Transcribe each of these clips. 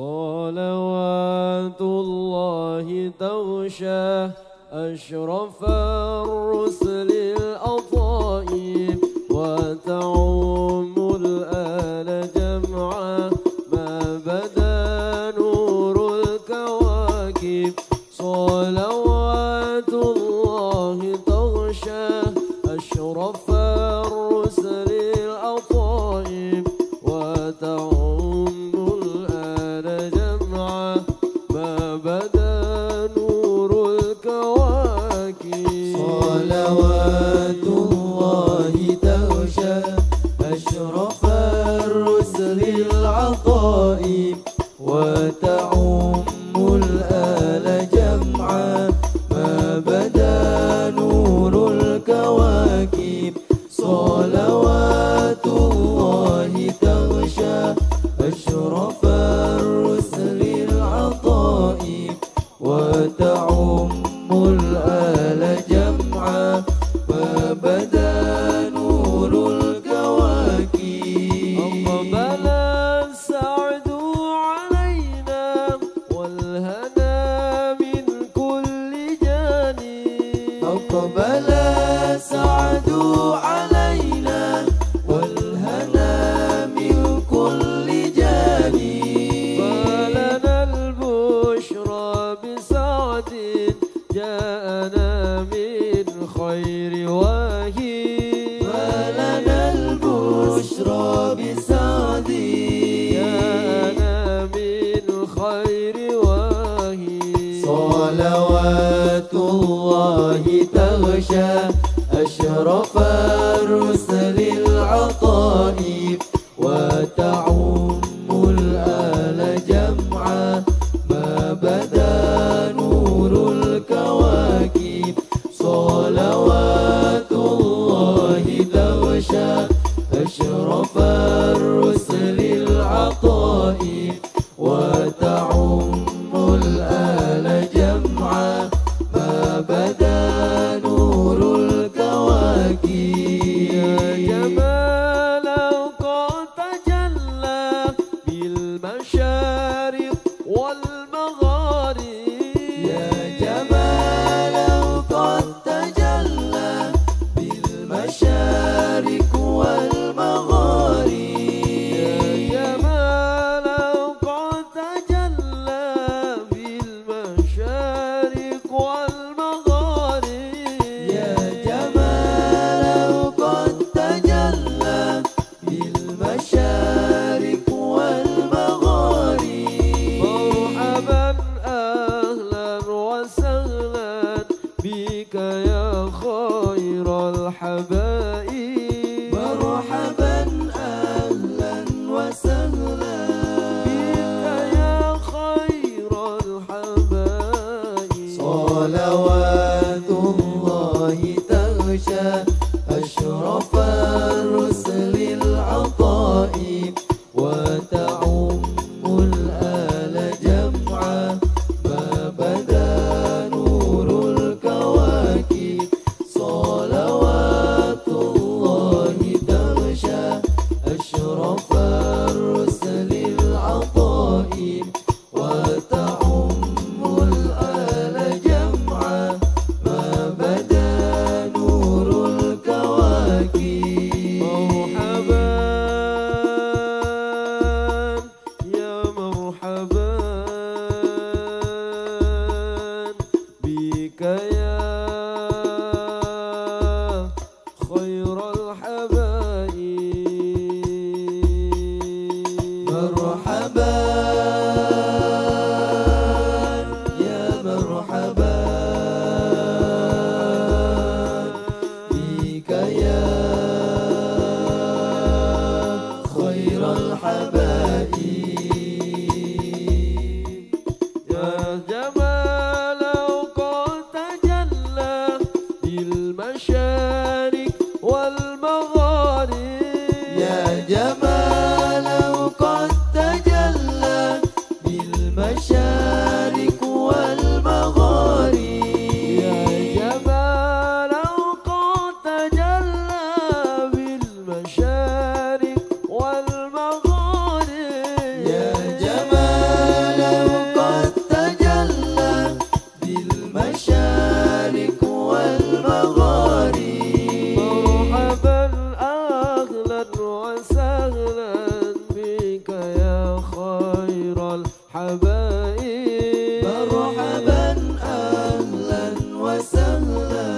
صلوات الله تغشى أشرف الرسل الأطائب وتعم الآل جمعا ما بدا نور الكواكب صلوات الله تغشى أشرف الرسل الأطائب وتعم الآل جمعا ما بدا نور الكواكب صلوات الله تغشى أشرف الرسل العطائب وتعم الآل جمعا ما بدا نور الكواكب صلوات الله تغشى أشرف الرسل العطائب وتعم الآل جمعا ما بدا نور الكواكب أقبل السعد علينا والهنا من كل جانب أقبل السعد علينا والهنا من كل جانب فلنا البشرى بسعد جاءنا من خير واهب فلنا البشرى بسعد جاءنا من خير واهب صلوات الله تغشى أشرف الرسل العطائب وتعم الآل جمعا ما بدا نور الكواكب صلوات الله تغشى أشرف الرسل العطائب وتعم الآل جمعا ما بدا نور الكواكب يا جمال قد تجلى بالمشارق والمغارب يا جمال قد تجلى بالمشارق والمغارب يا جمال قد تجلى بالمشارق والمغارب يا جمال قد تجلى بالمشارق والمغارب مرحبا أهلا وسهلا بك يا خير الحبائب مرحبا أهلا وسهلا بك يا خير الحبائب صلوات الله تغشى أشرف الرسل العطائب وتعم الآل جمعا ما بدا نور الكواكب صلوات الله تغشى أشرف الرسل العطائب وتعم الآل جمعا ما بدا نور الكواكب مرحبا يا مرحبا بك يا خير الحبائب مرحبا يا مرحبا بك يا خير الحبائب يا جمال قد تجلى بالمشارق والمغارب يا جمال قد تجلى بالمشارق والمغارب يا جمال قد تجلى بالمشارق والمغارب يا جمال الحبائب مرحبا أهلا وسهلا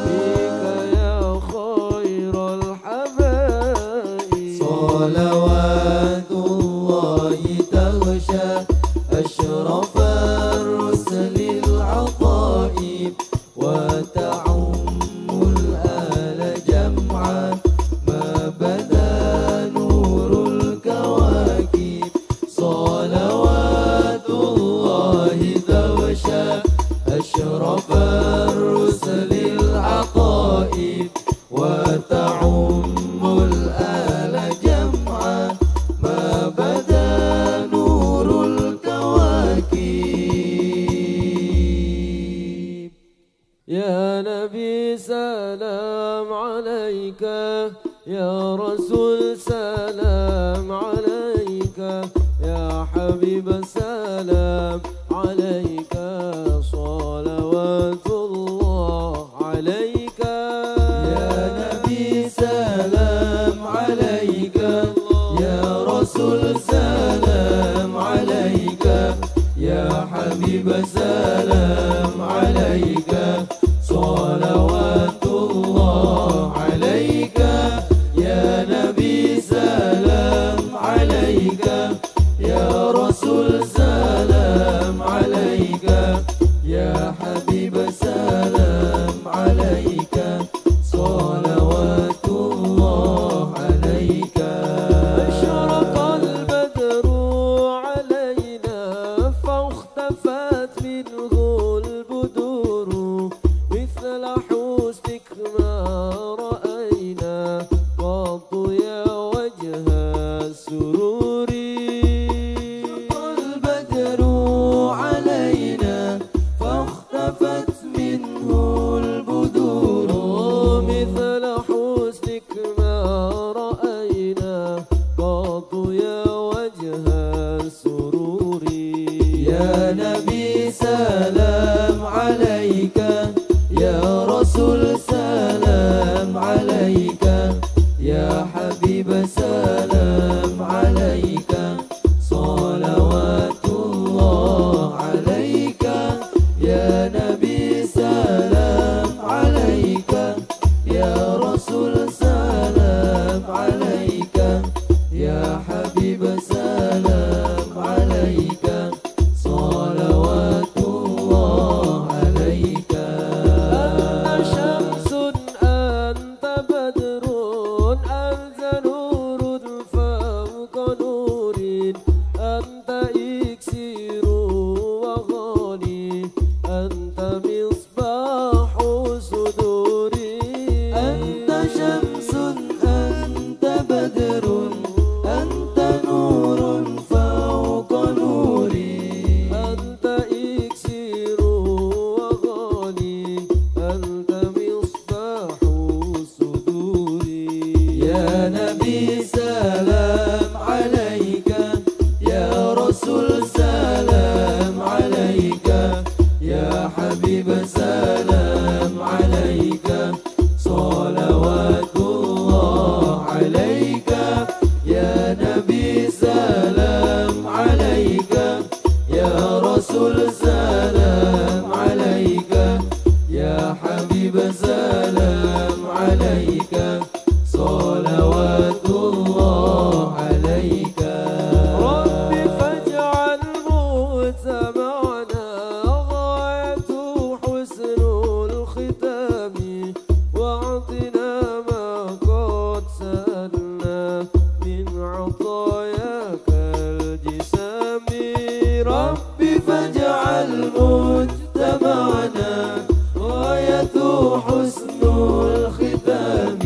بك يا خير الحبائب صلوات الله تغشى أشرف الرسل العطائب وتعم الآل جمعا ما بدا نور الكواكب صلوات الله تغشى أشرف الرسل العطائب وتعم الآل جمعا ما بدا نور الكواكب يا نبي سلام عليك يا رسول سلام عليك يا حبيب سلام عليك صلوات الله عليك يا نبي سلام عليك يا رسول سلام عليك يا حبيب سلام عليك صلوات الله عليك يا نبي سلام عليك يا رسول سلام عليك يا حبيب سلام عليك صلوات الله عليك أشرق البدر علينا فاختفت منه البدور مثل حسنك ما رأينا قط يا وجه السرور البدر علينا فاختفت منه البدور مثل حسنك ما رأينا قط يا وجه السرور يا نبي سلام عليك يا رسول سلام عليك يا حبيب سلام عليك صلوات الله عليك يا نبي سلام عليك يا رسول سلام عليك يا حبيب سلام عليك صلوات الله عليك أنت شمس أنت بدر أنت نور فوق نور أنت إكسير وغالي أنت مصباح صدوري أنت شمس أنت بدر أنت نور فوق نوري أنت إكسير وغالي أنت مصباح صدوري يا نبي سلام عليك يا رسول سلام عليك يا حبيب سلام عليك صلوات الله عليك يا نبي سلام عليك يا رسول سلام عليك يا حبيب سلام عليك صلوات الله عليك رب فاجعل مجتمعنا غاية حسن الختام واعطنا ما قد سألنا من عطاياك الجسام رب فاجعل مجتمعنا غاية حسن الختام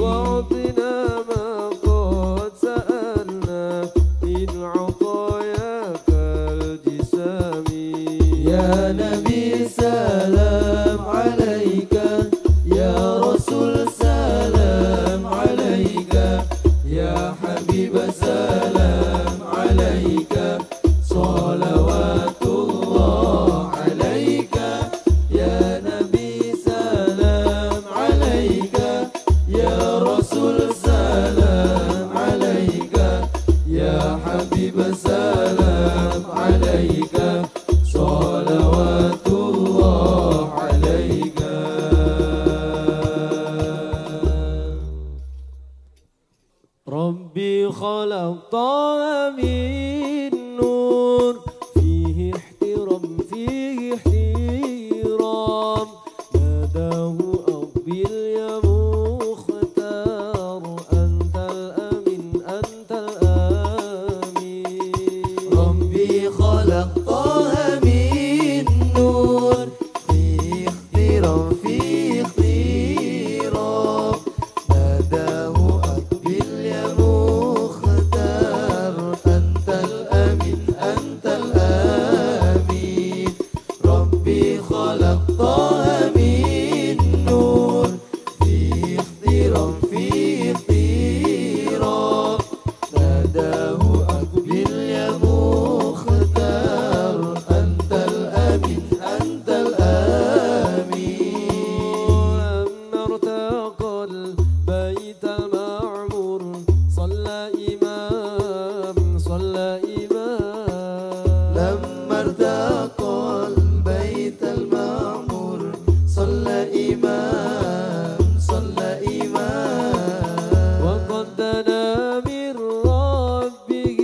واعطنا ما قد سألنا من عطاياك الجسام يا نبي سلام عليك يا رسول سلام عليك يا حبيب سلام عليك صلوات الله عليك يا نبي سلام عليك يا رسول سلام عليك يا حبيب سلام سلام عليك صلوات الله عليك. ربي خلق طه من نور فيه احترام فيه احترام ناداه أقبل يا مختار أنت الأمين أنت الأمين. ربي خلق طه من نور فيه احترام فيه احترام ناداه أقبل يا مختار أنت الأمين أنت الأمين. ربي خلق طه من نور فيه احترام فيه احترام ناداه أقبل يا مختار أنت الأمين أنت الأمين. لما ارتقى البيت المعمور صلى إمام صلى إمام. لما ارتقى البيت المعمور صلى إمام صلى إمام. وقد دنا من ربه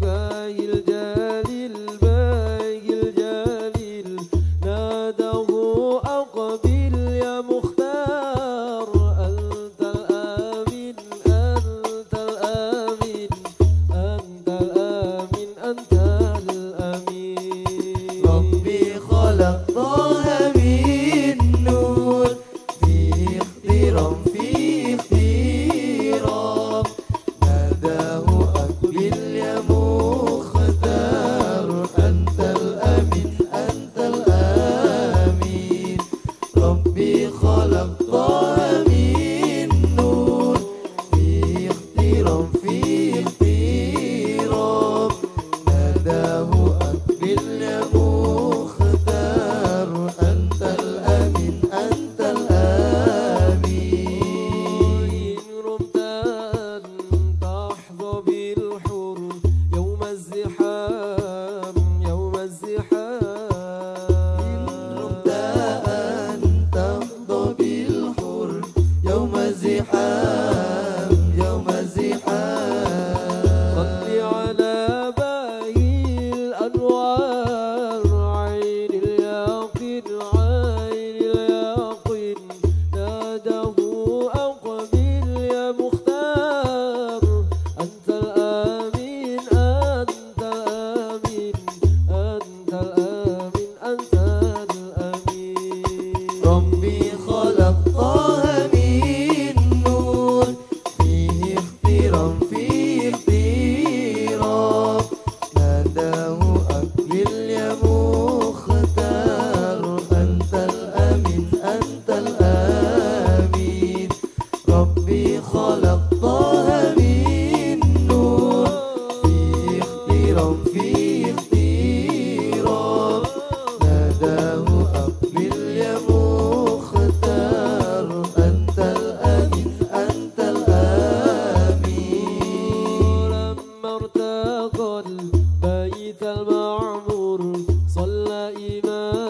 باهي الجليل باهي الجليل ناداه أقبل يا مختار أنت الأمين أنت الأمين أنت الأمين أنت الأمين. ربي خلق طه من نور فيه احترام فيه احترام ناداه أقبل يا مختار أنت الأمين أنت الأمين. ربي خلق طه من نور فيه احترام فيه احترام ناداه أقبل يا مختار أنت الأمين أنت الأمين. إن رمت أن تحظى بالحر يوم الزحام يوم الزحام. إن رمت أن تحظى بالحر يوم الزحام يوم الزحام. صل على باهي الأنوار عين اليقين عين اليقين ناداه أقبل يا مختار أنت الأمين أنت الأمين أنت الأمين أنت الأمين. ربي خلق طه من نور فيه احترام فيه احترام ناداه أقبل يا مختار أنت الأمين أنت الأمين. ربي خلق طه من نور فيه احترام فيه احترام ناداه أقبل يا مختار أنت الأمين أنت الأمين. لما ارتقى البيت المعمور صلى إمام